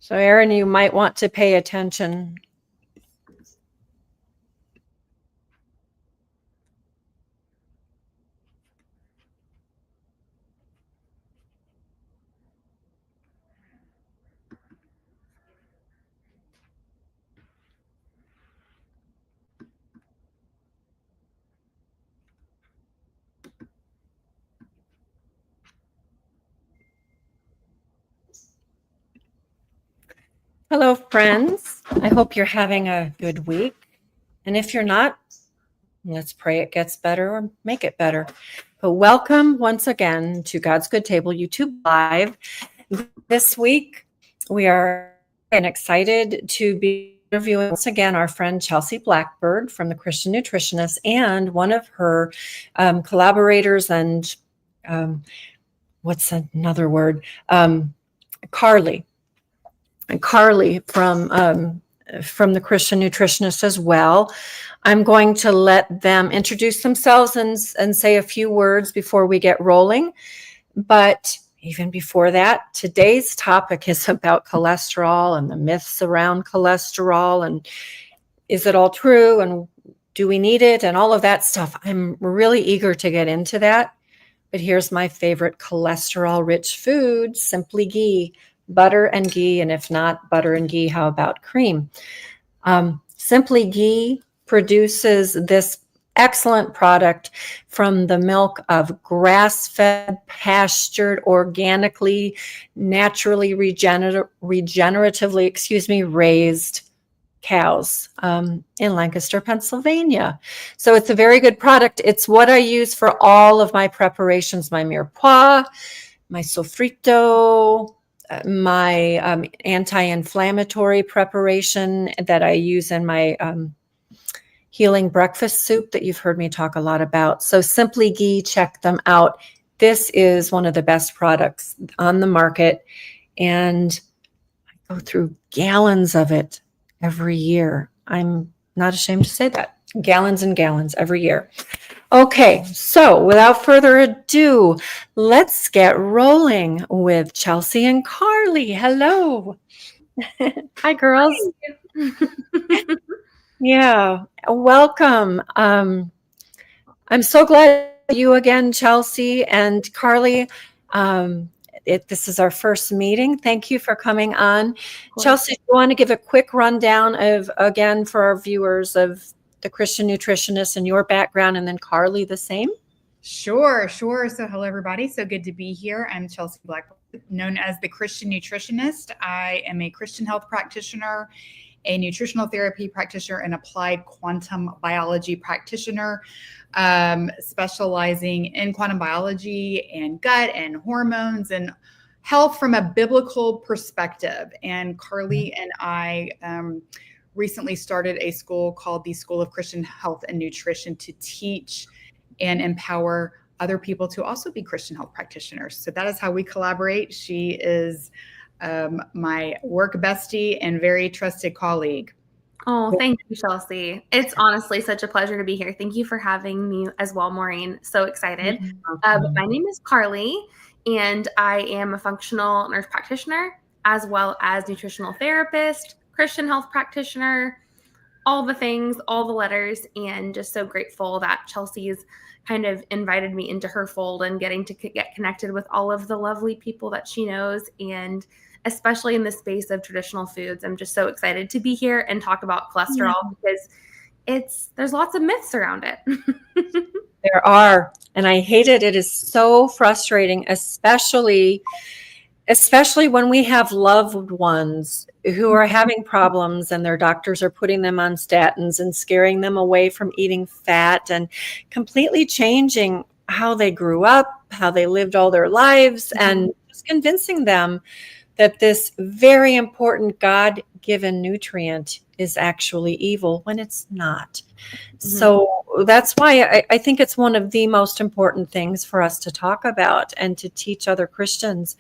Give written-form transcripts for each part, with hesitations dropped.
So Erin, you might want to pay attention. Hello, friends. I hope you're having a good week. And if you're not, let's pray it gets better or make it better. But welcome once again to God's Good Table YouTube Live. This week, we are excited to be interviewing once again our friend Chelsea Blackbird from the Christian Nutritionist and one of her collaborators and what's another word? Carly. And Carly from the Christian Nutritionist as well. I'm going to let them introduce themselves and say a few words before we get rolling. But even before that, today's topic is about cholesterol and the myths around cholesterol and is it all true and do we need it and all of that stuff. I'm really eager to get into that. But here's my favorite cholesterol-rich food, simply ghee. Butter and ghee, and if not butter and ghee, how about cream? Simply Ghee produces this excellent product from the milk of grass-fed, pastured, organically, naturally, regeneratively, raised cows in Lancaster, Pennsylvania. So it's a very good product. It's what I use for all of my preparations, my mirepoix, my sofrito, my anti-inflammatory preparation that I use in my healing breakfast soup that you've heard me talk a lot about. So Simply Ghee, check them out. This is one of the best products on the market, and I go through gallons of it every year. I'm not ashamed to say that. Gallons and gallons every year. Okay, so without further ado, let's get rolling with Chelsea and Carly. Hello. Hi, girls. Yeah, welcome. I'm so glad you again, Chelsea and Carly. This is our first meeting. Thank you for coming on. Chelsea, do you want to give a quick rundown of, again, for our viewers of the Christian Nutritionist and your background, and then Carly the same? Sure. So hello, everybody. So good to be here. I'm Chelsea Blackbird, known as the Christian Nutritionist. I am a Christian health practitioner, a nutritional therapy practitioner, and applied quantum biology practitioner, specializing in quantum biology and gut and hormones and health from a biblical perspective. And Carly and I recently started a school called the School of Christian Health and Nutrition to teach and empower other people to also be Christian health practitioners. So that is how we collaborate. She is my work bestie and very trusted colleague. Oh, thank you, Chelsea. It's honestly such a pleasure to be here. Thank you for having me as well, Maureen. So excited. My name is Carly, and I am a functional nurse practitioner, as well as nutritional therapist, Christian health practitioner, all the things, all the letters, and just so grateful that Chelsea's kind of invited me into her fold and getting to get connected with all of the lovely people that she knows, and especially in the space of traditional foods. I'm just so excited to be here and talk about cholesterol because there's lots of myths around it. There are, and I hate it. It is so frustrating, especially when we have loved ones who are having problems and their doctors are putting them on statins and scaring them away from eating fat and completely changing how they grew up, how they lived all their lives, and just convincing them that this very important God-given nutrient is actually evil when it's not. So that's why I think it's one of the most important things for us to talk about and to teach other Christians.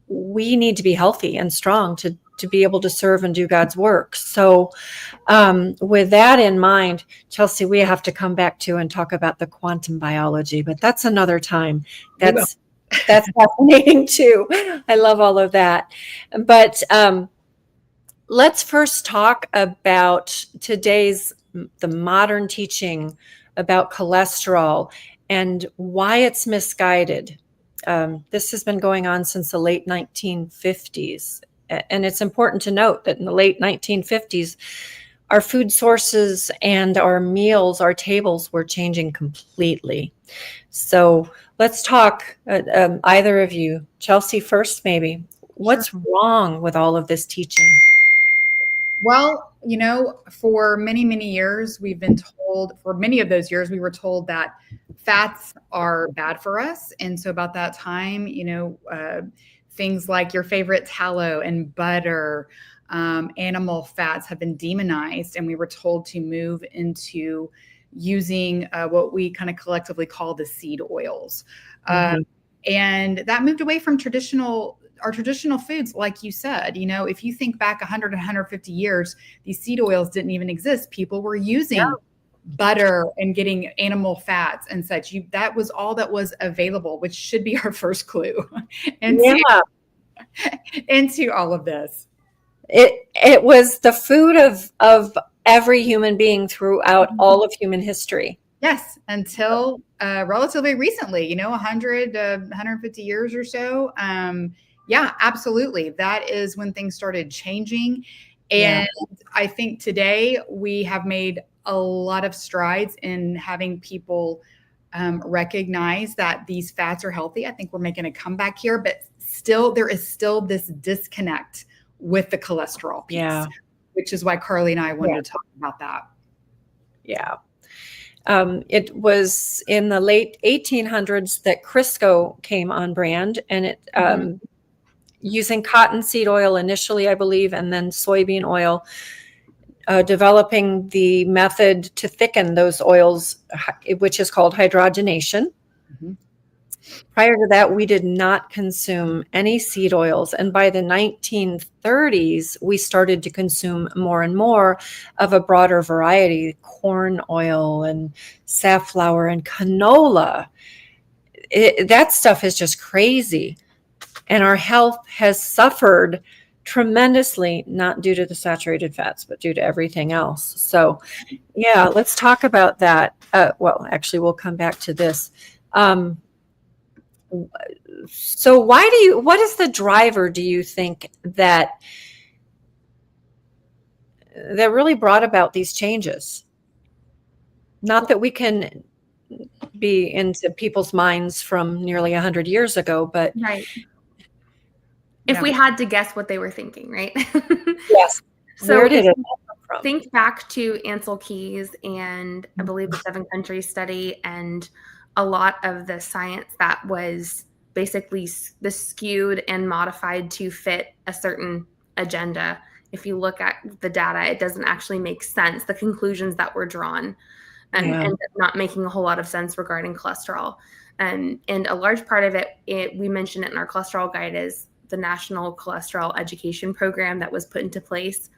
We need to be healthy and strong to be able to serve and do God's work. So with that in mind, Chelsea, we have to come back to and talk about the quantum biology, but that's another time. That's fascinating too. I love all of that. But let's first talk about the modern teaching about cholesterol and why it's misguided. This has been going on since the late 1950s. And it's important to note that in the late 1950s, our food sources and our meals, our tables were changing completely. So let's talk, either of you. Chelsea first, maybe. What's wrong with all of this teaching? Well, for many, many years, we've been told, for many of those years, we were told that fats are bad for us. And so about that time, things like your favorite tallow and butter, animal fats have been demonized. And we were told to move into using what we kind of collectively call the seed oils. And that moved away from our traditional foods, like you said. If you think back 100 150 years, these seed oils didn't even exist. People were using butter and getting animal fats and such. That was all that was available, which should be our first clue into all of this. It was the food of every human being throughout all of human history. Yes, until relatively recently, 100 150 years or so. Yeah, absolutely. That is when things started changing. And I think today we have made a lot of strides in having people recognize that these fats are healthy. I think we're making a comeback here, but still, there is still this disconnect with the cholesterol piece, which is why Carly and I wanted to talk about that. Yeah. It was in the late 1800s that Crisco came on brand, and it using cottonseed oil initially, I believe, and then soybean oil, developing the method to thicken those oils, which is called hydrogenation. Prior to that, we did not consume any seed oils. And by the 1930s, we started to consume more and more of a broader variety, corn oil and safflower and canola. That stuff is just crazy. And our health has suffered tremendously, not due to the saturated fats, but due to everything else. So, let's talk about that. Well, actually, we'll come back to this. So what is the driver, do you think, that really brought about these changes? Not that we can be into people's minds from nearly 100 years ago, but if we had to guess what they were thinking, right? Yes. So where did it come from? Think back to Ansel Keys and I believe the 7 countries study and a lot of the science that was basically skewed and modified to fit a certain agenda. If you look at the data, it doesn't actually make sense. The conclusions that were drawn and end up not making a whole lot of sense regarding cholesterol. And a large part of it, we mentioned it in our cholesterol guide, is the National Cholesterol Education Program that was put into place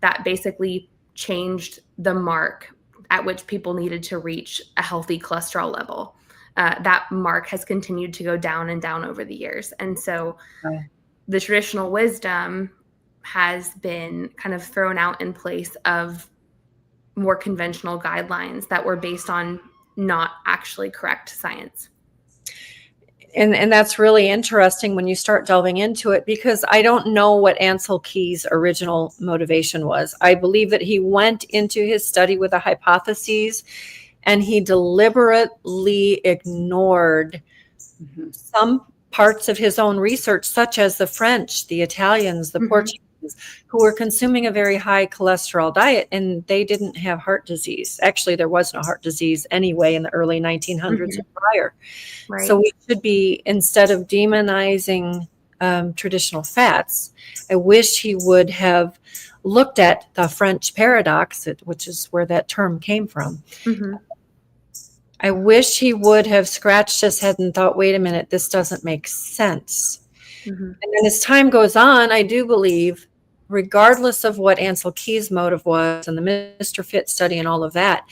that basically changed the mark at which people needed to reach a healthy cholesterol level. That mark has continued to go down and down over the years. And so the traditional wisdom has been kind of thrown out in place of more conventional guidelines that were based on not actually correct science. And that's really interesting when you start delving into it, because I don't know what Ansel Keys' original motivation was. I believe that he went into his study with a hypothesis, and he deliberately ignored some parts of his own research, such as the French, the Italians, the Portuguese, who were consuming a very high cholesterol diet, and they didn't have heart disease. Actually, there was no heart disease anyway in the early 1900s and prior. Right. So we should be, instead of demonizing traditional fats, I wish he would have looked at the French paradox, which is where that term came from. I wish he would have scratched his head and thought, wait a minute, this doesn't make sense. And then as time goes on, I do believe, regardless of what Ansel Keys' motive was and the Mr. Fit study and all of that,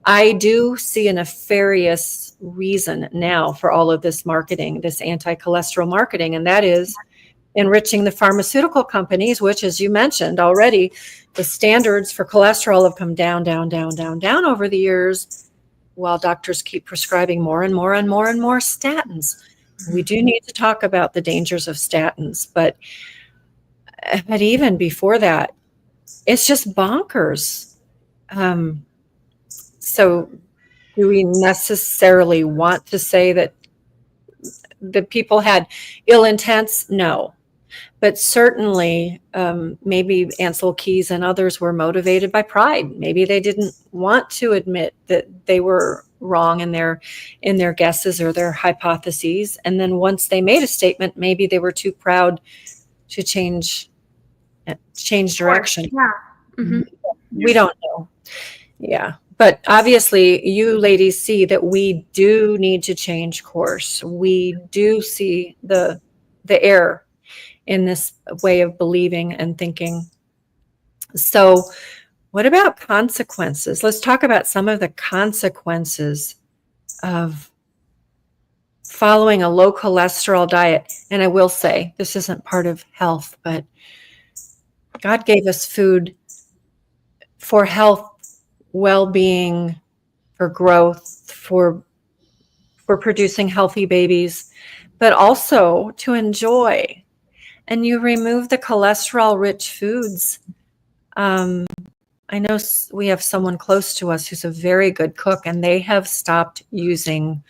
I do see a nefarious reason now for all of this marketing, this anti-cholesterol marketing, and that is enriching the pharmaceutical companies, which, as you mentioned already, the standards for cholesterol have come down, down, down, down, down over the years, while doctors keep prescribing more and more and more and more statins. We do need to talk about the dangers of statins, but even before that, it's just bonkers. So do we necessarily want to say that the people had ill intents? No. But certainly, maybe Ansel Keys and others were motivated by pride. Maybe they didn't want to admit that they were wrong in their guesses or their hypotheses. And then once they made a statement, maybe they were too proud to change direction. Yeah. Mm-hmm. We don't know. Yeah. But obviously, you ladies see that we do need to change course. We do see the error in this way of believing and thinking. So what about consequences? Let's talk about some of the consequences of following a low cholesterol diet. And I will say, this isn't part of health, but God gave us food for health, well-being, for growth, for producing healthy babies, but also to enjoy. And you remove the cholesterol-rich foods. I know we have someone close to us who's a very good cook, and they have stopped using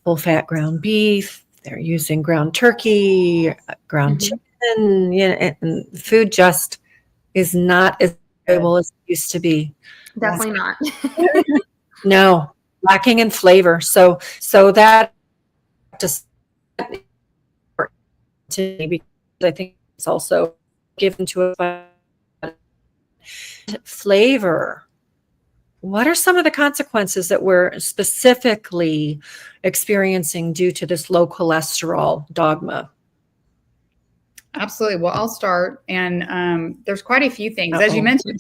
full-fat ground beef. They're using ground turkey, ground chicken. And food just is not as available as it used to be. Definitely not. No, lacking in flavor. So that just to me, because I think it's also given to us by flavor. What are some of the consequences that we're specifically experiencing due to this low cholesterol dogma? Absolutely. Well, I'll start. And there's quite a few things. As you mentioned.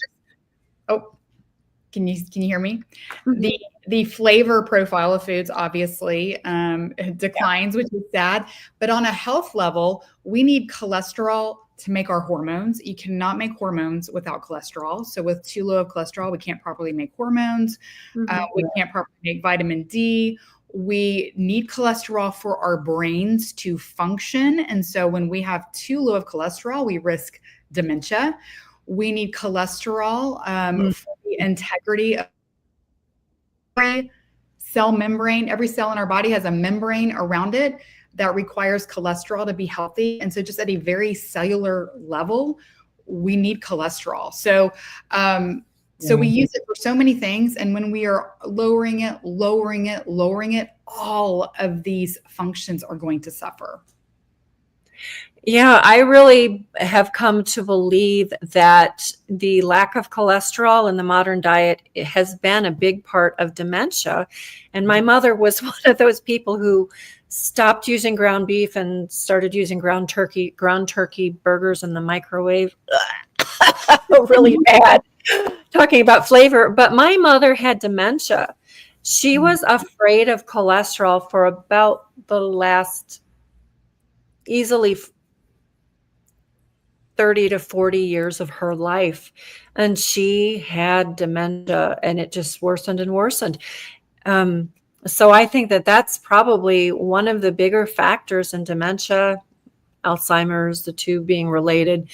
Oh, can you hear me? Mm-hmm. The flavor profile of foods obviously declines, which is sad. But on a health level, we need cholesterol to make our hormones. You cannot make hormones without cholesterol. So with too low of cholesterol, we can't properly make hormones. We can't properly make vitamin D. We need cholesterol for our brains to function. And so when we have too low of cholesterol, we risk dementia. We need cholesterol for the integrity of every cell membrane. Every cell in our body has a membrane around it that requires cholesterol to be healthy. And so just at a very cellular level, we need cholesterol. So we use it for so many things. And when we are lowering it, all of these functions are going to suffer. Yeah, I really have come to believe that the lack of cholesterol in the modern diet has been a big part of dementia. And my mother was one of those people who stopped using ground beef and started using ground turkey burgers in the microwave. Really bad. Talking about flavor. But my mother had dementia. She was afraid of cholesterol for about the last easily 30 to 40 years of her life. And she had dementia, and it just worsened and worsened. So I think that that's probably one of the bigger factors in dementia, Alzheimer's, the two being related.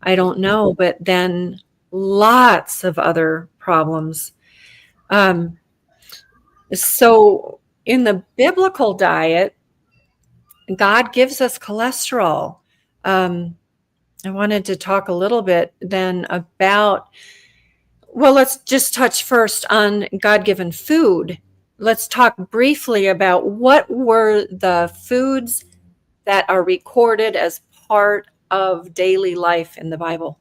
I don't know, but then lots of other problems. So in the biblical diet, God gives us cholesterol. I wanted to talk a little bit then about, well, let's just touch first on God-given food. Let's talk briefly about what were the foods that are recorded as part of daily life in the Bible.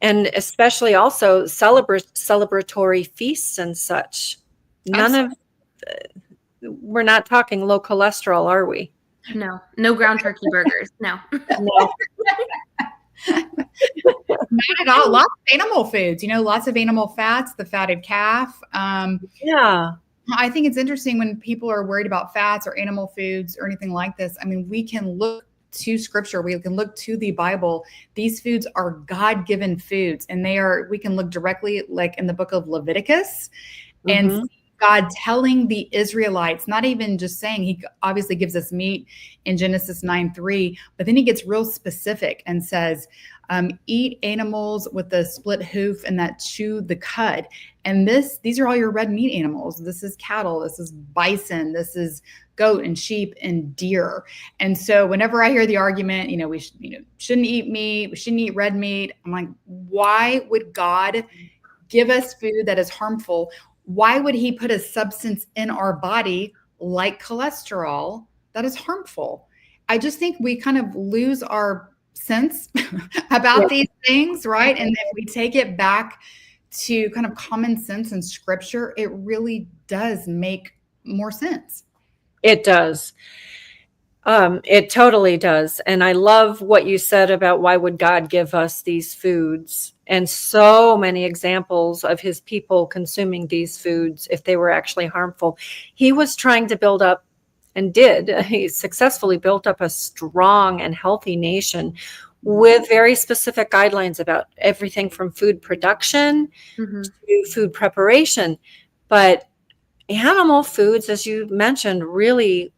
And especially also celebratory feasts and such. We're not talking low cholesterol, are we? No ground turkey burgers. No. Not lots of animal foods, lots of animal fats, the fatted calf. Yeah. I think it's interesting when people are worried about fats or animal foods or anything like this. I mean, we can look to scripture. We can look to the Bible. These foods are God-given foods, and we can look directly like in the book of Leviticus and see God telling the Israelites, not even just saying, he obviously gives us meat in Genesis 9:3, but then he gets real specific and says, eat animals with the split hoof and that chew the cud. And these are all your red meat animals. This is cattle, this is bison, this is goat and sheep and deer. And so whenever I hear the argument, we shouldn't eat meat, we shouldn't eat red meat, I'm like, why would God give us food that is harmful? Why would he put a substance in our body like cholesterol that is harmful? I just think we kind of lose our sense about these things, right? And if we take it back to kind of common sense and scripture, it really does make more sense. It does. It totally does. And I love what you said about why would God give us these foods, and so many examples of his people consuming these foods if they were actually harmful. He was trying to build up, and he successfully built up a strong and healthy nation with very specific guidelines about everything from food production to food preparation. But animal foods, as you mentioned, really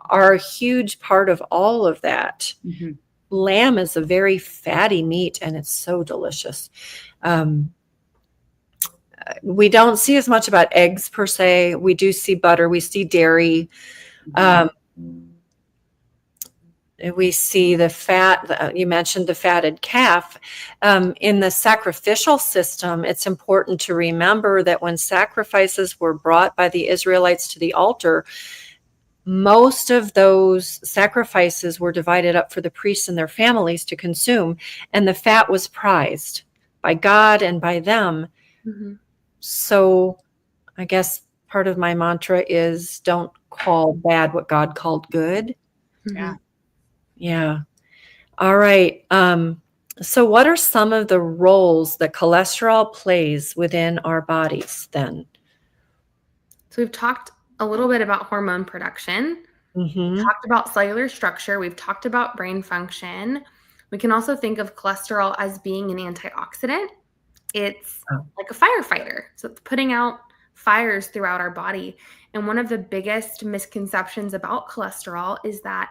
are a huge part of all of that. Lamb is a very fatty meat, and it's so delicious. We don't see as much about eggs per se. We do see butter. We see dairy. We see the fat. You mentioned the fatted calf. In the sacrificial system, it's important to remember that when sacrifices were brought by the Israelites to the altar, most of those sacrifices were divided up for the priests and their families to consume, and the fat was prized by God and by them. So I guess part of my mantra is don't call bad what God called good. Yeah. All right. So what are some of the roles that cholesterol plays within our bodies then? So we've talked a little bit about hormone production. We've talked about cellular structure. We've talked about brain function. We can also think of cholesterol as being an antioxidant. It's like a firefighter. So it's putting out fires throughout our body. And one of the biggest misconceptions about cholesterol is that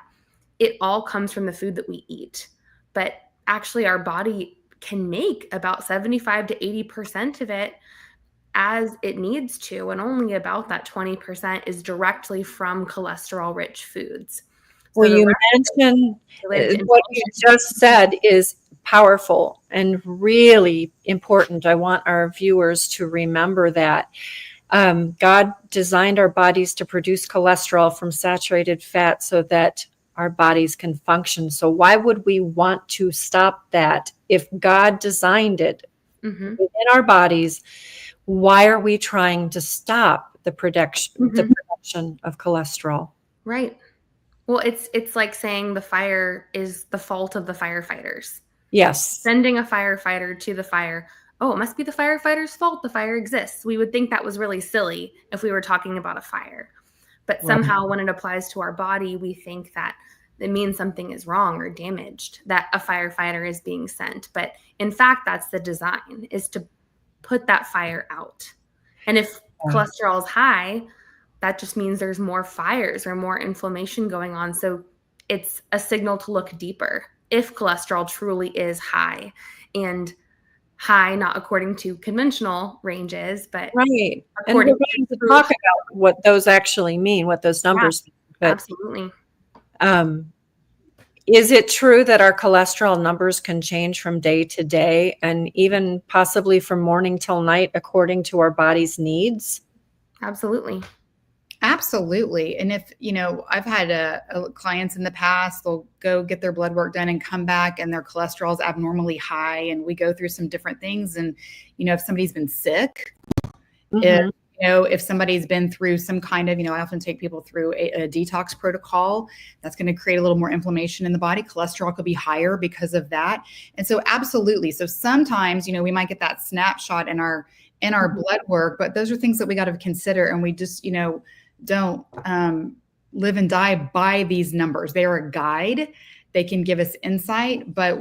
it all comes from the food that we eat. But actually, our body can make about 75 to 80% of it as it needs to, and only about that 20% is directly from cholesterol-rich foods. So well, you mentioned what you just said is powerful and really important. I want our viewers to remember that. God designed our bodies to produce cholesterol from saturated fat so that our bodies can function. So why would we want to stop that? If God designed it within our bodies, why are we trying to stop the production of cholesterol? Right. Well, it's like saying the fire is the fault of the firefighters. Yes. Sending a firefighter to the fire. Oh, it must be the firefighter's fault the fire exists. We would think that was really silly if we were talking about a fire. But somehow when it applies to our body, we think that it means something is wrong or damaged, that a firefighter is being sent. But in fact, that's the design, is to put that fire out. And if cholesterol is high, that just means there's more fires or more inflammation going on. So it's a signal to look deeper if cholesterol truly is high, and high not according to conventional ranges, but right. And we're going to talk about what those actually mean, what those numbers mean. But, absolutely. Is it true that our cholesterol numbers can change from day to day and even possibly from morning till night according to our body's needs? Absolutely. Absolutely. And if, I've had clients in the past, they'll go get their blood work done and come back and their cholesterol is abnormally high. And we go through some different things. And, if somebody's been sick, if If somebody's been through some kind of, I often take people through a detox protocol that's going to create a little more inflammation in the body. Cholesterol could be higher because of that. And so absolutely. So sometimes, we might get that snapshot in our blood work, but those are things that we got to consider. And we just, don't live and die by these numbers. They are a guide. They can give us insight, but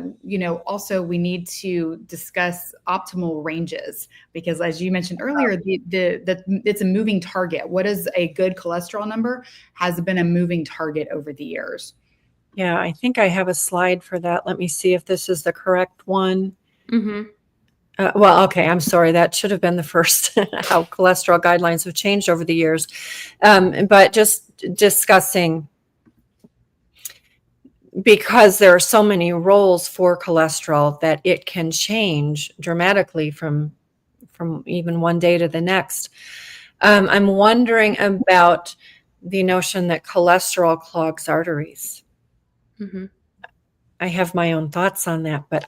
also we need to discuss optimal ranges, because as you mentioned earlier, it's a moving target. What is a good cholesterol number has been a moving target over the years. Yeah, I think I have a slide for that. Let me see if this is the correct one. Well, okay, I'm sorry. That should have been the first, how cholesterol guidelines have changed over the years. But just discussing, because there are so many roles for cholesterol that it can change dramatically from even one day to the next. I'm wondering about the notion that cholesterol clogs arteries. I have my own thoughts on that, but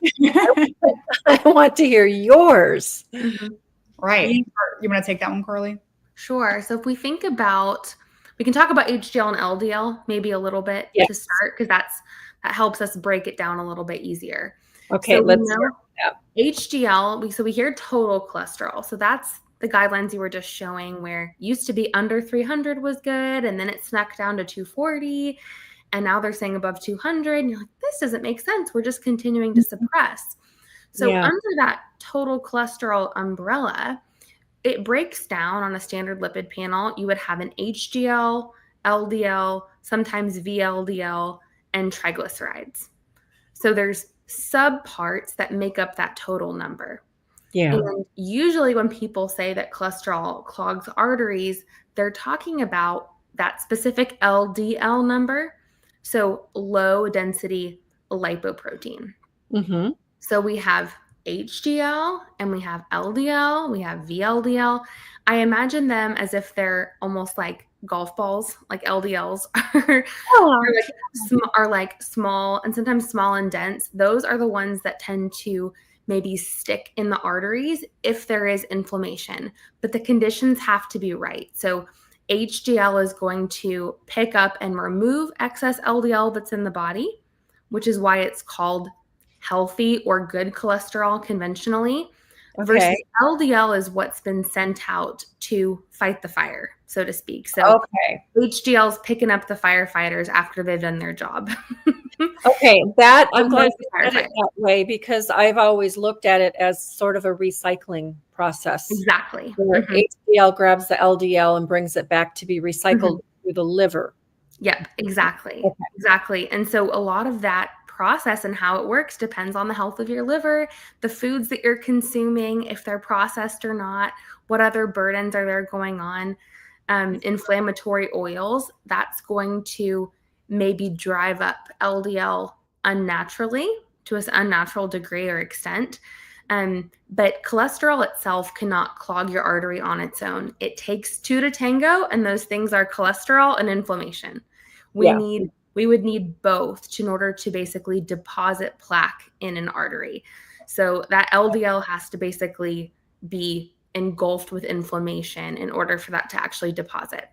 I want to hear yours. Right. You want to take that one, Carly? Sure. So if we think about, we can talk about HDL and LDL maybe a little bit to start, because that helps us break it down a little bit easier. Okay, so let's hear HDL. So we hear total cholesterol. So that's the guidelines you were just showing, where used to be under 300 was good, and then it snuck down to 240, and now they're saying above 200. And you're like, this doesn't make sense. We're just continuing to suppress. So under that total cholesterol umbrella, it breaks down on a standard lipid panel. You would have an HDL, LDL, sometimes VLDL, and triglycerides. So there's subparts that make up that total number. And usually when people say that cholesterol clogs arteries, they're talking about that specific LDL number. So low density lipoprotein. So we have HDL and we have LDL, we have VLDL. I imagine them as if they're almost like golf balls, like LDLs are like small, and sometimes small and dense. Those are the ones that tend to maybe stick in the arteries if there is inflammation, but the conditions have to be right. So HDL is going to pick up and remove excess LDL that's in the body, which is why it's called healthy or good cholesterol conventionally, versus LDL is what's been sent out to fight the fire, so to speak. So HDL is picking up the firefighters after they've done their job. That I'm glad you said it that way, because I've always looked at it as sort of a recycling process. Exactly. Where HDL grabs the LDL and brings it back to be recycled through the liver. Yep, exactly. Exactly. And so a lot of that process and how it works depends on the health of your liver, the foods that you're consuming, if they're processed or not, what other burdens are there going on, inflammatory oils, that's going to maybe drive up LDL unnaturally to an unnatural degree or extent. But cholesterol itself cannot clog your artery on its own. It takes two to tango, and those things are cholesterol and inflammation. We would need both in order to basically deposit plaque in an artery. So that LDL has to basically be engulfed with inflammation in order for that to actually deposit.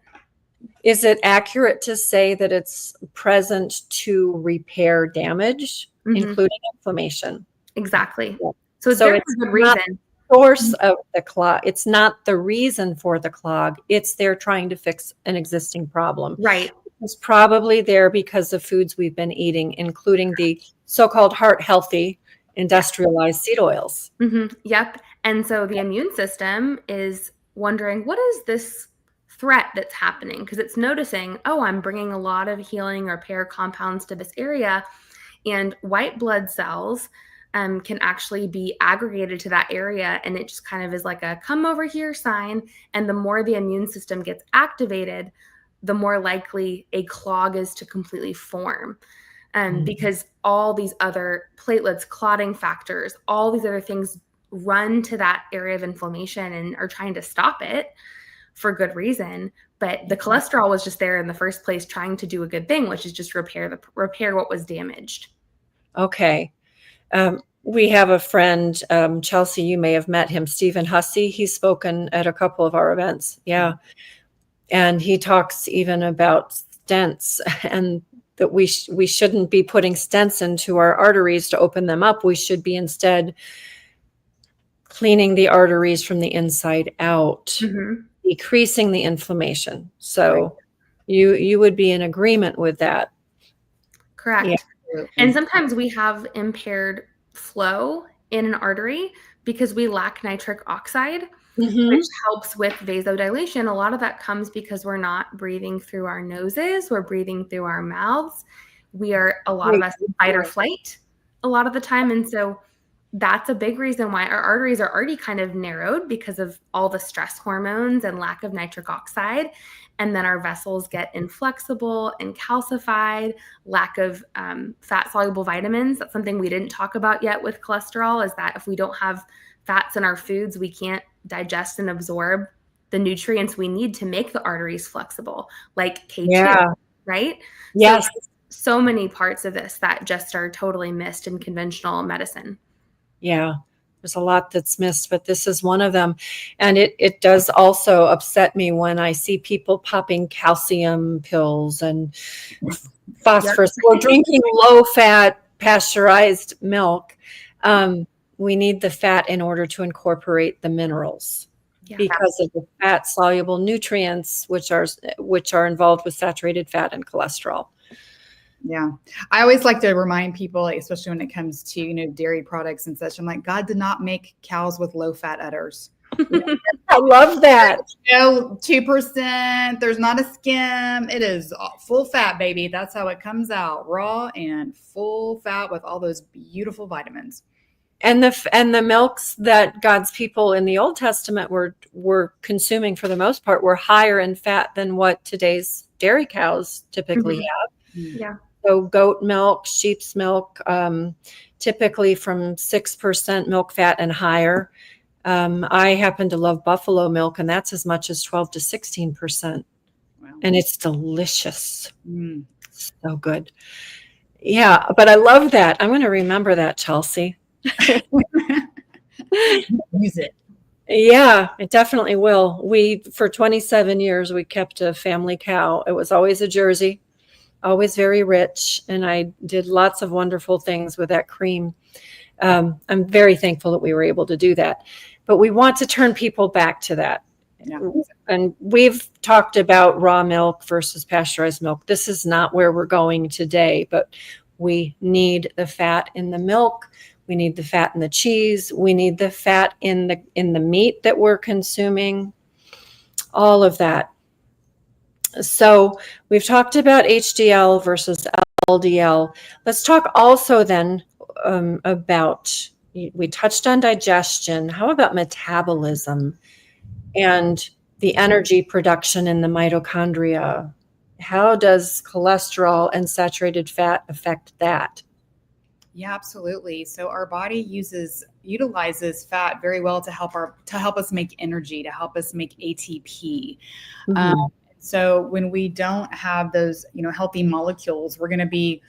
Is it accurate to say that it's present to repair damage, including inflammation? Exactly. So it's there for good reason. Source of the clog. It's not the reason for the clog. It's they're trying to fix an existing problem. Right. It's probably there because of foods we've been eating, including the so-called heart healthy industrialized seed oils. Yep. And so the immune system is wondering, what is this threat that's happening? Because it's noticing, oh, I'm bringing a lot of healing or repair compounds to this area. And white blood cells can actually be aggregated to that area. And it just kind of is like a come over here sign. And the more the immune system gets activated, the more likely a clog is to completely form. Because all these other platelets, clotting factors, all these other things run to that area of inflammation and are trying to stop it for good reason. But the cholesterol was just there in the first place, trying to do a good thing, which is just repair what was damaged. Okay. We have a friend, Chelsea, you may have met him, Stephen Hussey. He's spoken at a couple of our events. Yeah. And he talks even about stents and that we shouldn't be putting stents into our arteries to open them up. We should be instead cleaning the arteries from the inside out, decreasing the inflammation. So you would be in agreement with that. Correct. Yeah. And sometimes we have impaired flow in an artery because we lack nitric oxide, which helps with vasodilation. A lot of that comes because we're not breathing through our noses, we're breathing through our mouths. We are, a lot of us, fight or flight a lot of the time. And so that's a big reason why our arteries are already kind of narrowed because of all the stress hormones and lack of nitric oxide. And then our vessels get inflexible and calcified, lack of fat-soluble vitamins. That's something we didn't talk about yet with cholesterol, is that if we don't have fats in our foods, we can't digest and absorb the nutrients we need to make the arteries flexible, like K2, right? Yes. So many parts of this that just are totally missed in conventional medicine. Yeah, there's a lot that's missed, but this is one of them. And it does also upset me when I see people popping calcium pills and phosphorus or drinking low-fat pasteurized milk. We need the fat in order to incorporate the minerals because of the fat-soluble nutrients, which are involved with saturated fat and cholesterol. Yeah. I always like to remind people, especially when it comes to, dairy products and such. I'm like, God did not make cows with low fat udders. I love that. 2%. There's not a skim. It is full fat, baby. That's how it comes out, raw and full fat with all those beautiful vitamins. And the milks that God's people in the Old Testament were consuming for the most part were higher in fat than what today's dairy cows typically have. Yeah. So goat milk, sheep's milk, typically from 6% milk fat and higher. I happen to love buffalo milk, and that's as much as 12 to 16%. Wow. And it's delicious. So good. Yeah, but I love that. I'm going to remember that, Chelsea. Use it. Yeah, it definitely will. For 27 years, we kept a family cow. It was always a Jersey. Always very rich, and I did lots of wonderful things with that cream. I'm very thankful that we were able to do that. But we want to turn people back to that. Yeah. And we've talked about raw milk versus pasteurized milk. This is not where we're going today, but we need the fat in the milk. We need the fat in the cheese. We need the fat in the meat that we're consuming. All of that. So we've talked about HDL versus LDL. Let's talk also then about, we touched on digestion. How about metabolism and the energy production in the mitochondria? How does cholesterol and saturated fat affect that? Yeah, absolutely. So our body utilizes fat very well to help us make energy, to help us make ATP. So when we don't have those, healthy molecules, we're going to be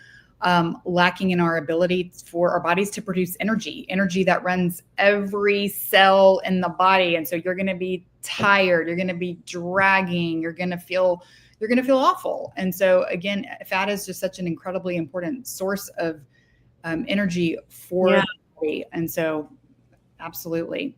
lacking in our ability for our bodies to produce energy that runs every cell in the body. And so you're going to be tired, you're going to be dragging, you're going to feel awful. And so again, fat is just such an incredibly important source of energy for the body. And so absolutely.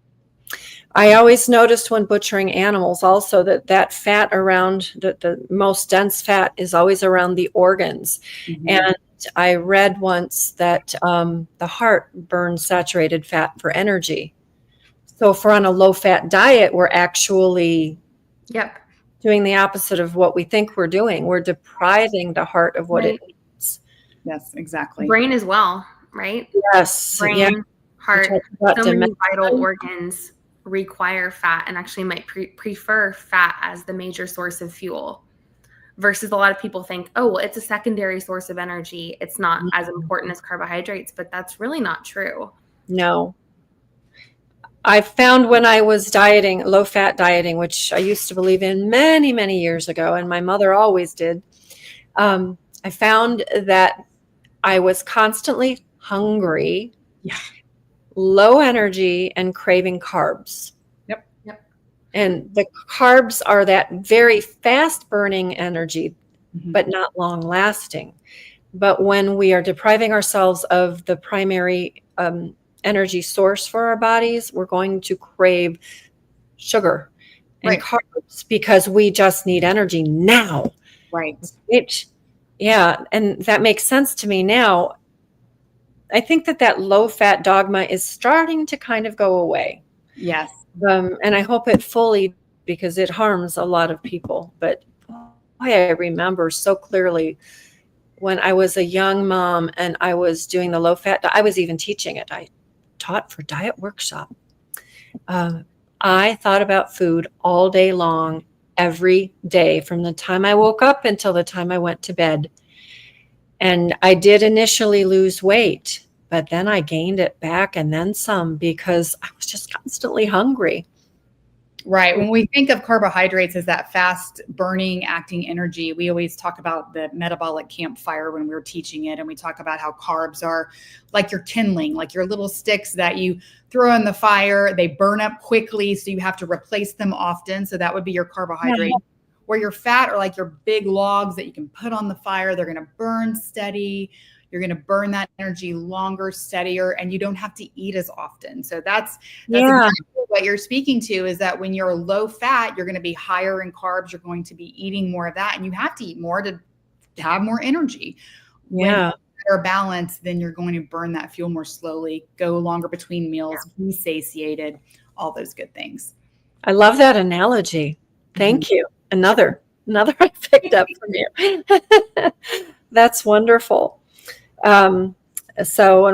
I always noticed when butchering animals also that fat around the most dense fat is always around the organs. And I read once that the heart burns saturated fat for energy. So if we're on a low fat diet, we're actually doing the opposite of what we think we're doing. We're depriving the heart of what it needs. Yes, exactly. Brain as well, right? Yes. Brain, heart, so many vital organs require fat and actually might prefer fat as the major source of fuel, versus a lot of people think, oh, well, it's a secondary source of energy. It's not as important as carbohydrates, but that's really not true. No. I found when I was dieting, low fat dieting, which I used to believe in many, many years ago, and my mother always did, I found that I was constantly hungry low energy and craving carbs. Yep. And the carbs are that very fast burning energy, but not long lasting. But when we are depriving ourselves of the primary energy source for our bodies, we're going to crave sugar and carbs because we just need energy now. Right. Yeah. And that makes sense to me now. I think that low fat dogma is starting to kind of go away. Yes. And I hope it fully, because it harms a lot of people. But boy, I remember so clearly when I was a young mom and I was doing the low fat, I was even teaching it. I taught for diet workshop. I thought about food all day long, every day, from the time I woke up until the time I went to bed. And I did initially lose weight, but then I gained it back and then some because I was just constantly hungry. Right. When we think of carbohydrates as that fast burning acting energy, we always talk about the metabolic campfire when we're teaching it. And we talk about how carbs are like your kindling, like your little sticks that you throw in the fire. They burn up quickly, so you have to replace them often. So that would be your carbohydrate. Yeah. Where your fat are like your big logs that you can put on the fire. They're going to burn steady. You're going to burn that energy longer, steadier, and you don't have to eat as often. So that's exactly what you're speaking to, is that when you're low fat, you're going to be higher in carbs. You're going to be eating more of that, and you have to eat more to have more energy. When you're better balanced, then you're going to burn that fuel more slowly, go longer between meals, be satiated, all those good things. I love that analogy. Thank you. Another I picked up from you. That's wonderful. And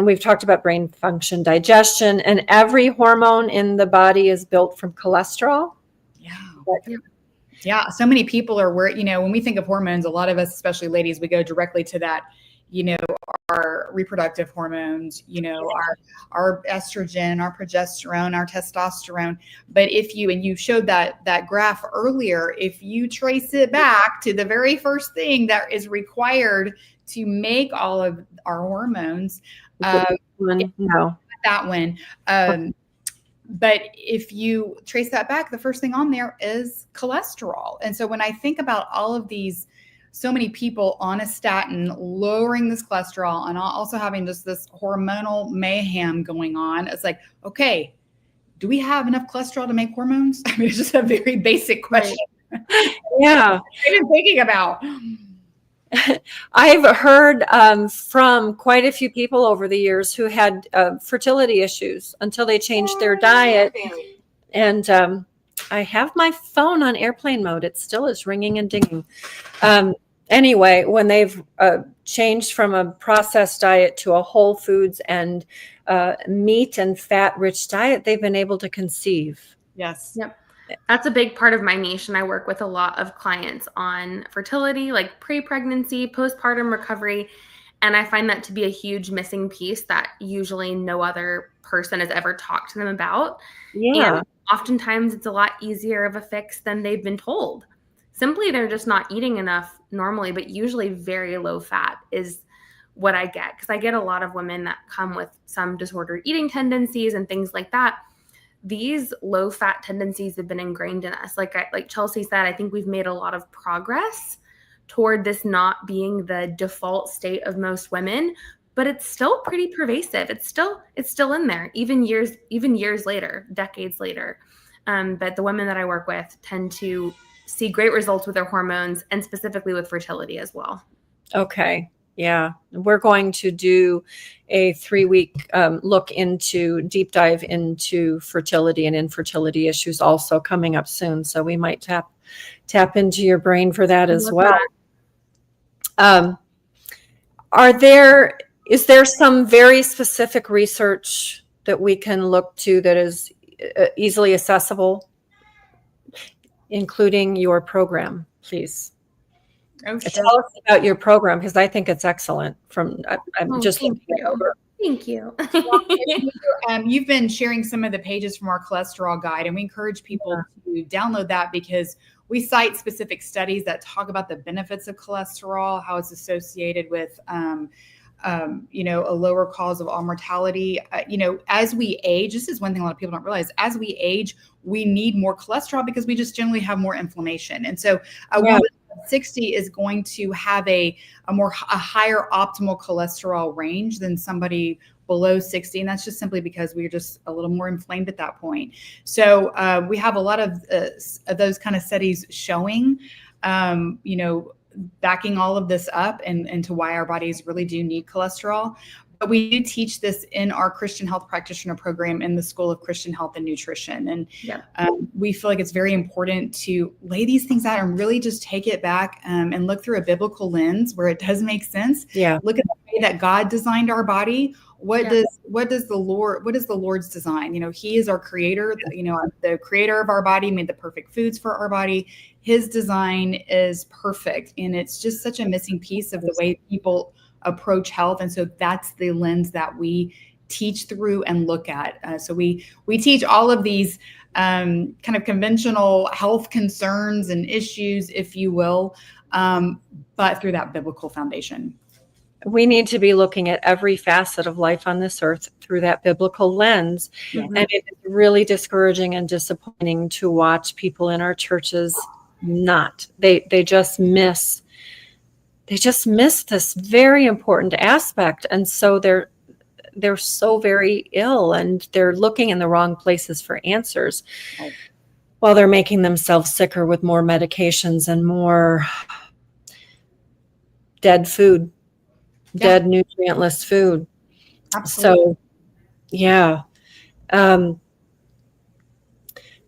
we've talked about brain function, digestion, and every hormone in the body is built from cholesterol. Yeah. So many people are when we think of hormones, a lot of us, especially ladies, we go directly to that, our reproductive hormones, our estrogen, our progesterone, our testosterone. But if you showed that graph earlier, if you trace it back to the very first thing that is required to make all of our hormones, that one. But if you trace that back, the first thing on there is cholesterol. And so when I think about all of these, so many people on a statin, lowering this cholesterol and also having just this hormonal mayhem going on, it's like, okay, do we have enough cholesterol to make hormones? I mean, it's just a very basic question. Yeah. I've been thinking about. I've heard from quite a few people over the years who had fertility issues until they changed their diet. And I have my phone on airplane mode. It still is ringing and dinging. Anyway, when they've changed from a processed diet to a whole foods and meat and fat-rich diet, they've been able to conceive. Yes. Yep. That's a big part of my niche, and I work with a lot of clients on fertility, like pre-pregnancy, postpartum recovery, and I find that to be a huge missing piece that usually no other person has ever talked to them about. Yeah. And oftentimes it's a lot easier of a fix than they've been told. Simply, they're just not eating enough normally, but usually very low fat is what I get, because I get a lot of women that come with some disordered eating tendencies and things like that. These low fat tendencies have been ingrained in us. Like Chelsea said, I think we've made a lot of progress toward this not being the default state of most women, but it's still pretty pervasive. It's still in there, even years later, decades later. But the women that I work with tend to see great results with their hormones, and specifically with fertility as well. Okay. Yeah. We're going to do a 3-week deep dive into fertility and infertility issues also coming up soon. So we might tap into your brain for that as well. Is there some very specific research that we can look to that is easily accessible, including your program, please? Oh, sure. Tell us about your program, because I think it's excellent. Thank you. You've been sharing some of the pages from our cholesterol guide, and we encourage people to download that, because we cite specific studies that talk about the benefits of cholesterol, how it's associated with a lower cause of all mortality. As we age, this is one thing a lot of people don't realize. As we age, we need more cholesterol because we just generally have more inflammation. And so a woman of 60 is going to have a higher optimal cholesterol range than somebody below 60. And that's just simply because we're just a little more inflamed at that point. So we have a lot of those kind of studies showing, backing all of this up and to why our bodies really do need cholesterol. But we do teach this in our Christian Health Practitioner program in the School of Christian Health and Nutrition. And we feel like it's very important to lay these things out and really just take it back and look through a biblical lens where it does make sense. Yeah. Look at the way that God designed our body. What is the Lord's design? He is our creator, the creator of our body, made the perfect foods for our body. His design is perfect. And it's just such a missing piece of the way people approach health. And so that's the lens that we teach through and look at. So we teach all of these kind of conventional health concerns and issues, if you will, but through that biblical foundation. We need to be looking at every facet of life on this earth through that biblical lens. Mm-hmm. And it's really discouraging and disappointing to watch people in our churches they just miss this very important aspect. And so they're so very ill and they're looking in the wrong places for answers while they're making themselves sicker with more medications and more dead food. Dead nutrientless food. Absolutely. So, yeah.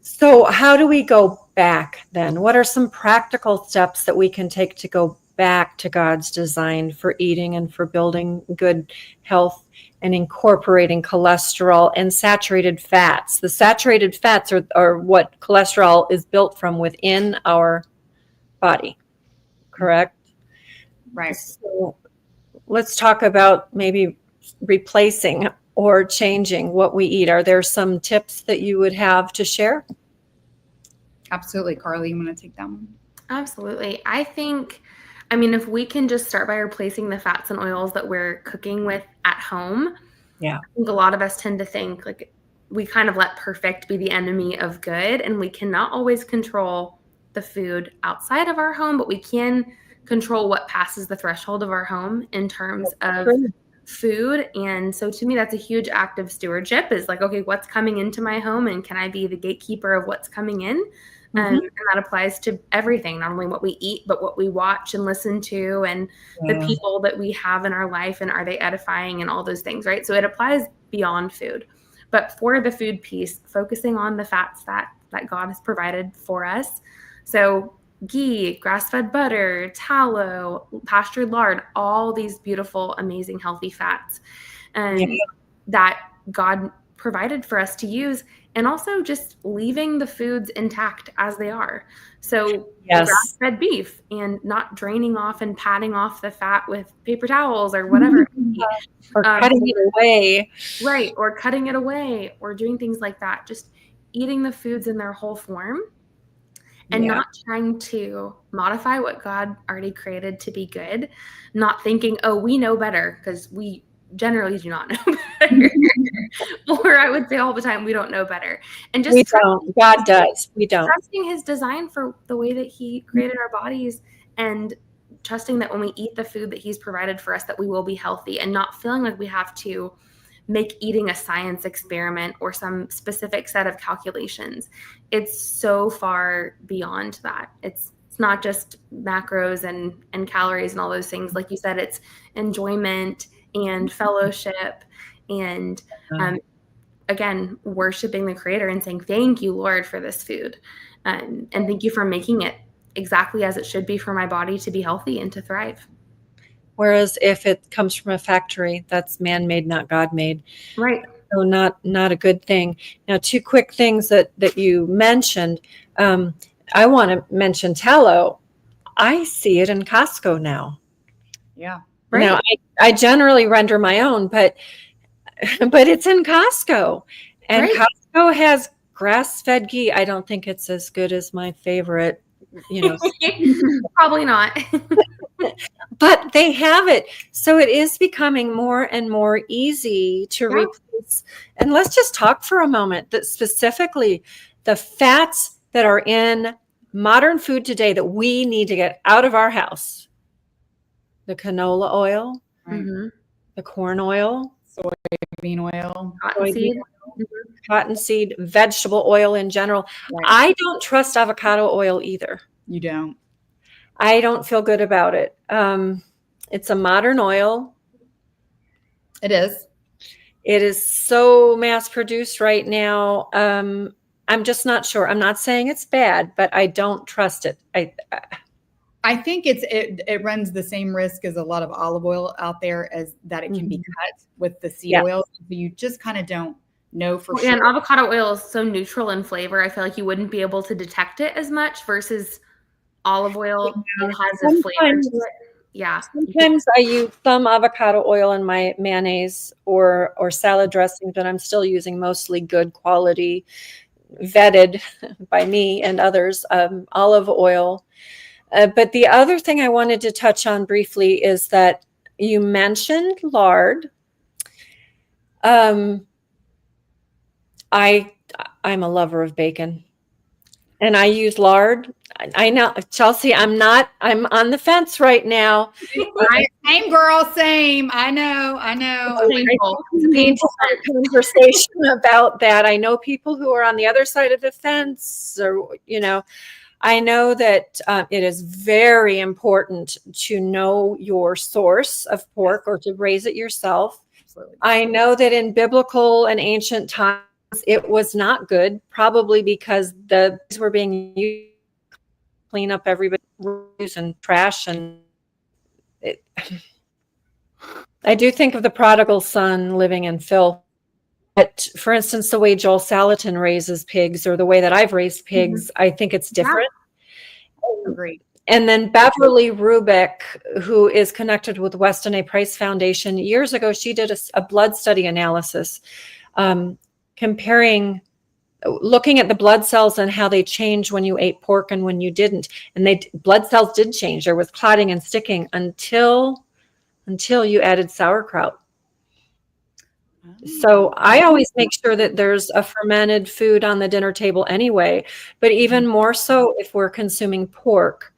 So how do we go back then? What are some practical steps that we can take to go back to God's design for eating and for building good health and incorporating cholesterol and saturated fats? The saturated fats are what cholesterol is built from within our body, correct? Right. So, let's talk about maybe replacing or changing what we eat. Are there some tips that you would have to share? Absolutely. Carly, you want to take that one? Absolutely. If we can just start by replacing the fats and oils that we're cooking with at home, I think a lot of us tend to think like we kind of let perfect be the enemy of good, and we cannot always control the food outside of our home, but we can control what passes the threshold of our home in terms of food. And so to me, that's a huge act of stewardship, is like, okay, what's coming into my home and can I be the gatekeeper of what's coming in? And that applies to everything, not only what we eat, but what we watch and listen to and the people that we have in our life, and are they edifying and all those things, right? So it applies beyond food. But for the food piece, focusing on the fats that God has provided for us. So ghee, grass-fed butter, tallow, pastured lard, all these beautiful, amazing, healthy fats that God provided for us to use, and also just leaving the foods intact as they are. So grass-fed beef, and not draining off and patting off the fat with paper towels or whatever. Or cutting it away. Right, or cutting it away, or doing things like that. Just eating the foods in their whole form. And not trying to modify what God already created to be good, not thinking, oh, we know better, because we generally do not know better. Or I would say all the time, we don't know better. And just we don't. God does. We don't. Trusting his design for the way that he created our bodies, and trusting that when we eat the food that he's provided for us, that we will be healthy, and not feeling like we have to make eating a science experiment or some specific set of calculations. It's so far beyond that. It's not just macros and calories and all those things. Like you said, it's enjoyment and fellowship and, again, worshiping the Creator and saying, thank you, Lord, for this food. And thank you for making it exactly as it should be for my body to be healthy and to thrive. Whereas if it comes from a factory, that's man-made, not God-made. Right. So not a good thing. Now, two quick things that you mentioned. I want to mention tallow. I see it in Costco now. Yeah. Right. Now, I generally render my own, but it's in Costco. And Costco has grass-fed ghee. I don't think it's as good as my favorite, Probably not. But they have it. So it is becoming more and more easy to replace. And let's just talk for a moment that specifically the fats that are in modern food today that we need to get out of our house. The canola oil, Mhm. the corn oil, soybean oil, Cottonseed. cottonseed, vegetable oil in general. Right. I don't trust avocado oil either. You don't. I don't feel good about it. It's a modern oil. It is. It is so mass produced right now. I'm just not sure. I'm not saying it's bad, but I don't trust it. I think it runs the same risk as a lot of olive oil out there, as that it can be cut with the seed oils. So you just kind of don't know for sure. And avocado oil is so neutral in flavor. I feel like you wouldn't be able to detect it as much versus olive oil. It has a flavor to it. Yeah. Sometimes I use some avocado oil in my mayonnaise or salad dressing, but I'm still using mostly good quality, vetted by me and others, olive oil. But the other thing I wanted to touch on briefly is that you mentioned lard. I'm a lover of bacon, and I use lard. I know, Chelsea, I'm on the fence right now. Same girl, same. I know. It's a painful conversation about that. I know people who are on the other side of the fence, or, I know that it is very important to know your source of pork or to raise it yourself. Absolutely. I know that in biblical and ancient times, it was not good, probably because the pigs were being used to clean up everybody's and trash. And I do think of the prodigal son living in filth. But for instance, the way Joel Salatin raises pigs, or the way that I've raised pigs, I think it's different. Agreed. And then Beverly Rubick, who is connected with Weston A. Price Foundation, years ago, she did a blood study analysis looking at the blood cells and how they changed when you ate pork and when you didn't. And blood cells did change. There was clotting and sticking until you added sauerkraut. So I always make sure that there's a fermented food on the dinner table anyway, but even more so if we're consuming pork.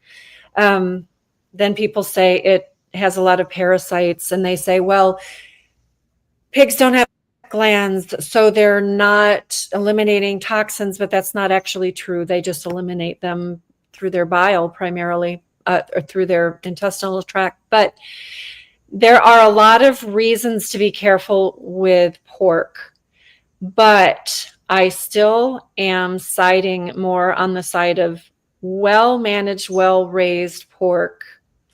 Then people say it has a lot of parasites, and they say, well, pigs don't have glands, so they're not eliminating toxins, but that's not actually true. They just eliminate them through their bile primarily, or through their intestinal tract. But there are a lot of reasons to be careful with pork, but I still am siding more on the side of well-managed, well-raised pork.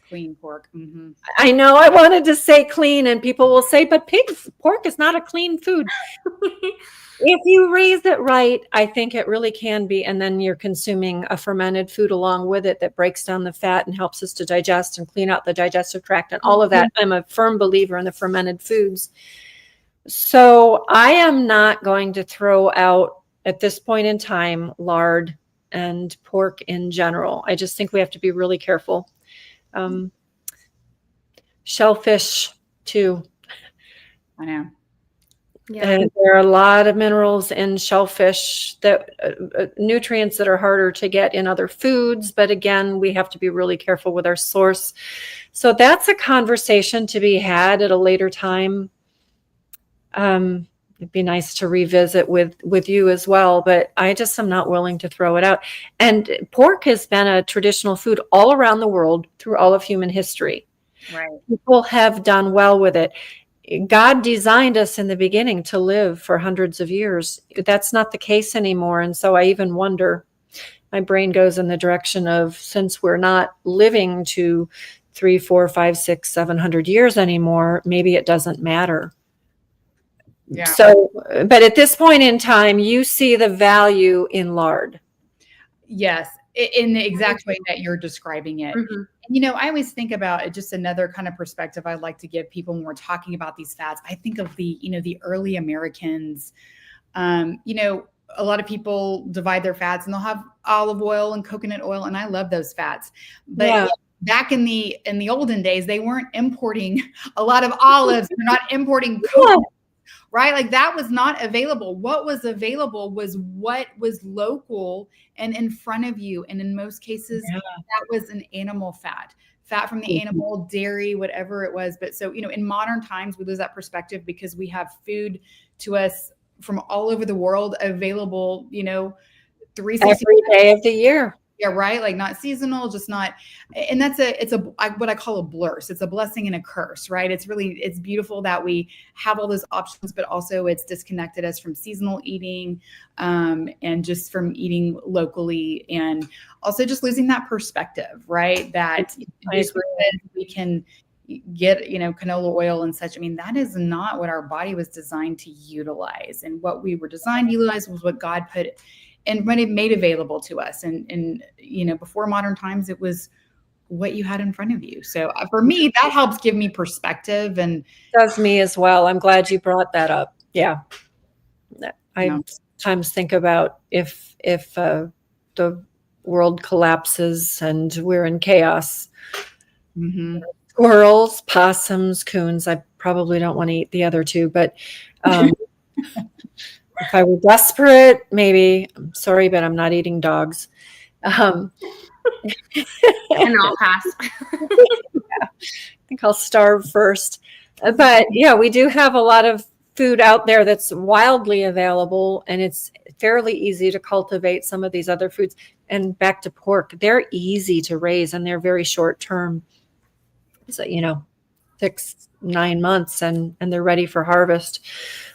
Clean pork. Mm-hmm. I know I wanted to say clean, and people will say, but pork is not a clean food. If you raise it right, I think it really can be. And then you're consuming a fermented food along with it that breaks down the fat and helps us to digest and clean out the digestive tract and all of that. I'm a firm believer in the fermented foods. So I am not going to throw out, at this point in time, lard and pork in general. I just think we have to be really careful. Shellfish too. I know. Yeah. And there are a lot of minerals in shellfish, that nutrients that are harder to get in other foods. But again, we have to be really careful with our source. So that's a conversation to be had at a later time. It'd be nice to revisit with you as well, but I just am not willing to throw it out. And pork has been a traditional food all around the world through all of human history. Right. People have done well with it. God designed us in the beginning to live for hundreds of years. That's not the case anymore. And so I even wonder, my brain goes in the direction of, since we're not living to 3, 4, 5, 6, 700 years anymore, maybe it doesn't matter. Yeah. So, but at this point in time, you see the value in lard. Yes, in the exact way that you're describing it. Mm-hmm. And, I always think about it, just another kind of perspective I'd like to give people when we're talking about these fats. I think of the early Americans. A lot of people divide their fats, and they'll have olive oil and coconut oil, and I love those fats. But back in the olden days, they weren't importing a lot of olives. They're not importing coconuts, right? Like that was not available. What was available was what was local and in front of you. And in most cases, that was an animal fat from the animal, dairy, whatever it was. But so, in modern times, we lose that perspective because we have food to us from all over the world available, 360 every day of the year. Yeah, right. Like not seasonal, just not. And it's what I call a blur. So it's a blessing and a curse, right? It's beautiful that we have all those options, but also it's disconnected us from seasonal eating, and just from eating locally, and also just losing that perspective, right? That we can get, canola oil and such. I mean, that is not what our body was designed to utilize. And what we were designed to utilize was what God put and when it made available to us. And before modern times, it was what you had in front of you. So for me, that helps give me perspective, and does me as well. I'm glad you brought that up. Yeah. I sometimes think about if the world collapses and we're in chaos, squirrels, possums, coons, I probably don't want to eat the other two, but if I were desperate, maybe. I'm sorry, but I'm not eating dogs. And I'll pass. I think I'll starve first. But yeah, we do have a lot of food out there that's wildly available, and it's fairly easy to cultivate some of these other foods. And back to pork, they're easy to raise and they're very short term. So, 6-9 months and they're ready for harvest.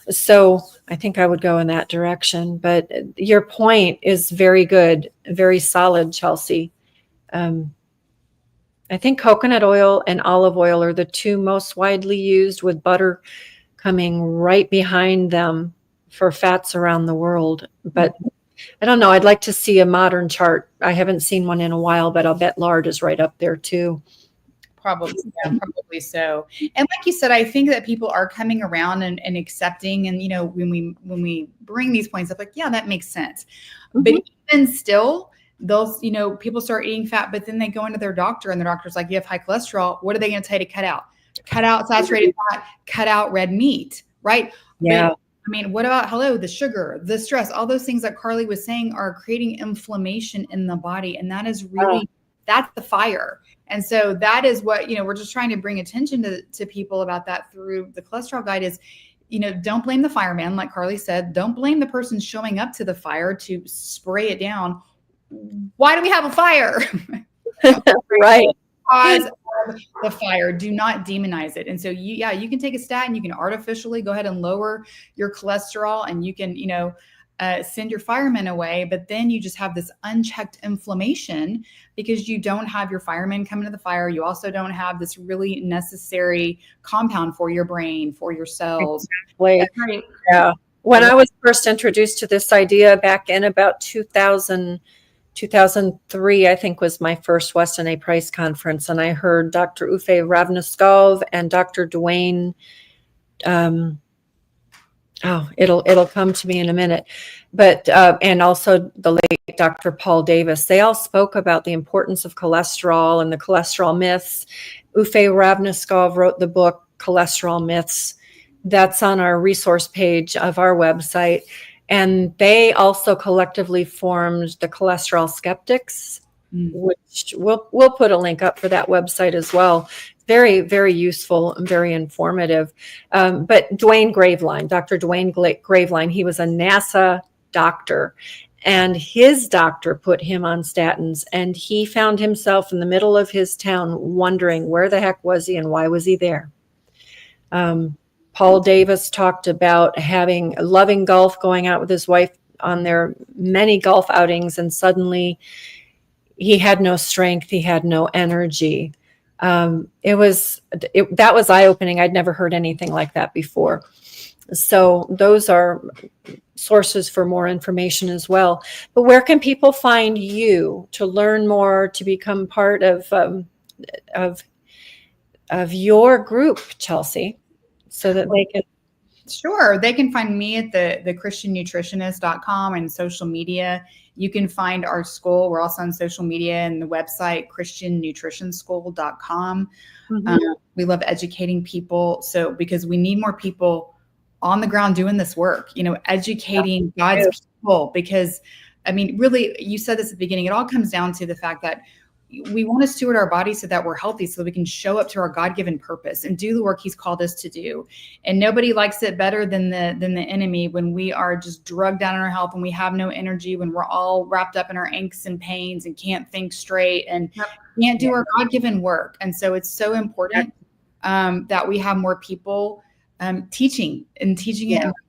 So I think I would go in that direction. But your point is very good, very solid, Chelsea. I think coconut oil and olive oil are the two most widely used, with butter coming right behind them for fats around the world. But I don't know. I'd like to see a modern chart. I haven't seen one in a while, but I'll bet lard is right up there too. Probably so. And like you said, I think that people are coming around and accepting. And, when we bring these points up, like, yeah, that makes sense. But even still, those, people start eating fat, but then they go into their doctor and the doctor's like, you have high cholesterol. What are they going to tell you to cut out? Cut out saturated fat, cut out red meat, right? Yeah. But, what about, the sugar, the stress, all those things that Carly was saying are creating inflammation in the body. And that is really, that's the fire. And so that is what, we're just trying to bring attention to people about that through the cholesterol guide is, don't blame the fireman. Like Carly said, don't blame the person showing up to the fire to spray it down. Why do we have a fire? Right. Cause of the fire. Do not demonize it. And so you can take a statin, you can artificially go ahead and lower your cholesterol, and you can, send your firemen away, but then you just have this unchecked inflammation because you don't have your firemen coming to the fire. You also don't have this really necessary compound for your brain, for your cells. Exactly. Yeah. When I was first introduced to this idea back in about 2003, I think was my first Weston A. Price conference. And I heard Dr. Uffe Ravnaskov and Dr. Dwayne, it'll come to me in a minute. But, and also the late Dr. Paul Davis, they all spoke about the importance of cholesterol and the cholesterol myths. Uffe Ravnaskov wrote the book, Cholesterol Myths. That's on our resource page of our website. And they also collectively formed the Cholesterol Skeptics, which we'll put a link up for that website as well. Very, very useful and very informative. But Dwayne Graveline, Dr. Dwayne Graveline, he was a NASA doctor, and his doctor put him on statins, and he found himself in the middle of his town wondering where the heck was he and why was he there. Paul Davis talked about loving golf, going out with his wife on their many golf outings, and suddenly he had no strength, he had no energy. That was eye-opening. I'd never heard anything like that before. So those are sources for more information as well. But where can people find you to learn more, to become part of your group, Chelsea, so that they can? Sure. They can find me at the christiannutritionist.com and social media. You can find our school. We're also on social media and the website, christiannutritionschool.com. We love educating people. So because we need more people on the ground doing this work, educating God's people, because I mean, really, you said this at the beginning, it all comes down to the fact that we want to steward our body so that we're healthy, so that we can show up to our God-given purpose and do the work he's called us to do. And nobody likes it better than the enemy, when we are just drugged down in our health and we have no energy, when we're all wrapped up in our aches and pains and can't think straight and can't do our God-given work. And so it's so important that we have more people teaching it and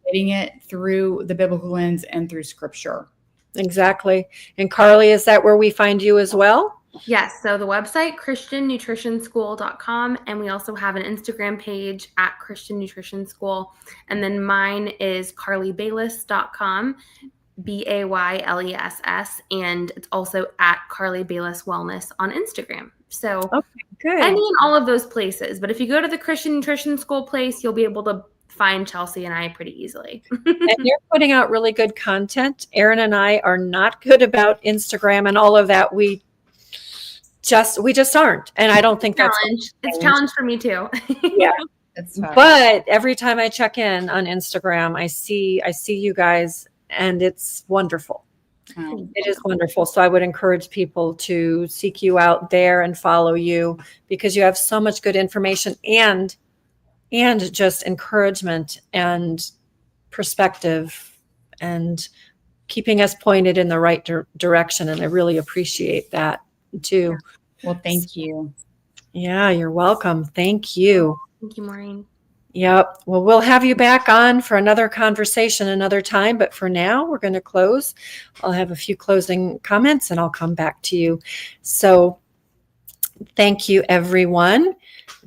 relating it through the biblical lens and through scripture. Exactly. And Carly, is that where we find you as well? Yes. So the website, christiannutritionschool.com. And we also have an Instagram page at Christian Nutrition School. And then mine is carlybayless.com, BAYLESS. And it's also at Carly Bayless Wellness on Instagram. So good. Any and all of those places. But if you go to the Christian Nutrition School place, you'll be able to find Chelsea and I pretty easily. And you're putting out really good content. Erin and I are not good about Instagram and all of that. We just aren't. And I don't think that's it's a challenge for me too. Yeah. But every time I check in on Instagram, I see you guys, and it's wonderful. It is wonderful. So I would encourage people to seek you out there and follow you, because you have so much good information and just encouragement and perspective and keeping us pointed in the right direction. And I really appreciate that too. Well, thank you. Yeah, you're welcome. Thank you. Thank you, Maureen. Yep. Well, we'll have you back on for another conversation another time. But for now, we're going to close. I'll have a few closing comments and I'll come back to you. So thank you, everyone.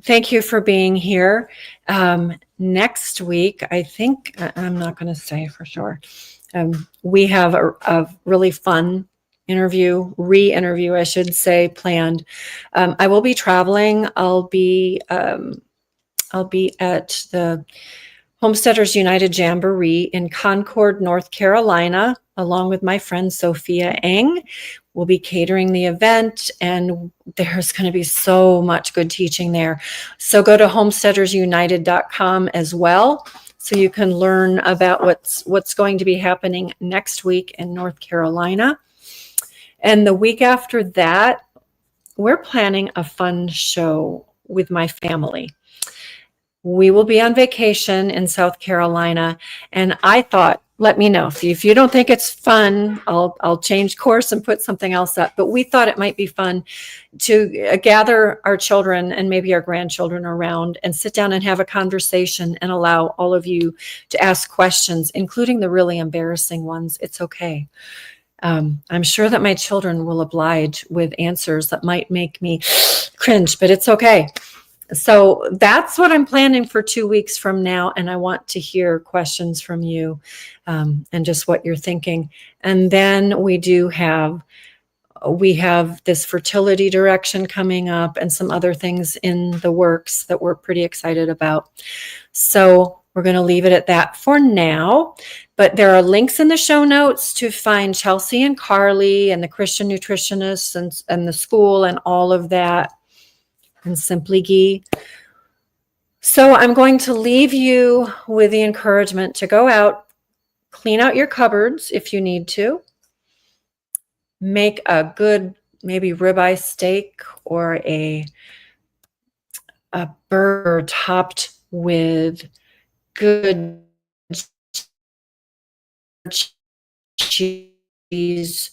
Thank you for being here. Next week, I think, I'm not going to say for sure, we have a really fun re-interview, I should say, planned. I will be traveling. I'll be at the Homesteaders United Jamboree in Concord, North Carolina, along with my friend Sophia Eng. We'll be catering the event, and there's going to be so much good teaching there. So go to homesteadersunited.com as well, so you can learn about what's going to be happening next week in North Carolina. And the week after that, we're planning a fun show with my family. We will be on vacation in South Carolina, and I thought, let me know if you don't think it's fun. I'll change course and put something else up. But we thought it might be fun to gather our children and maybe our grandchildren around and sit down and have a conversation and allow all of you to ask questions, including the really embarrassing ones. It's okay. I'm sure that my children will oblige with answers that might make me cringe, but it's okay. So that's what I'm planning for 2 weeks from now. And I want to hear questions from you and just what you're thinking. And then we have this fertility direction coming up and some other things in the works that we're pretty excited about. So we're going to leave it at that for now. But there are links in the show notes to find Chelsea and Carly and the Christian Nutritionists and the school and all of that, and Simply Ghee. So I'm going to leave you with the encouragement to go out, clean out your cupboards if you need to, make a good maybe ribeye steak or a burger topped with good cheese,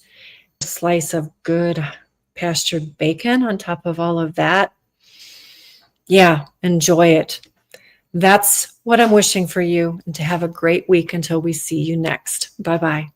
a slice of good pastured bacon on top of all of that. Yeah, enjoy it. That's what I'm wishing for you, and to have a great week until we see you next. Bye-bye.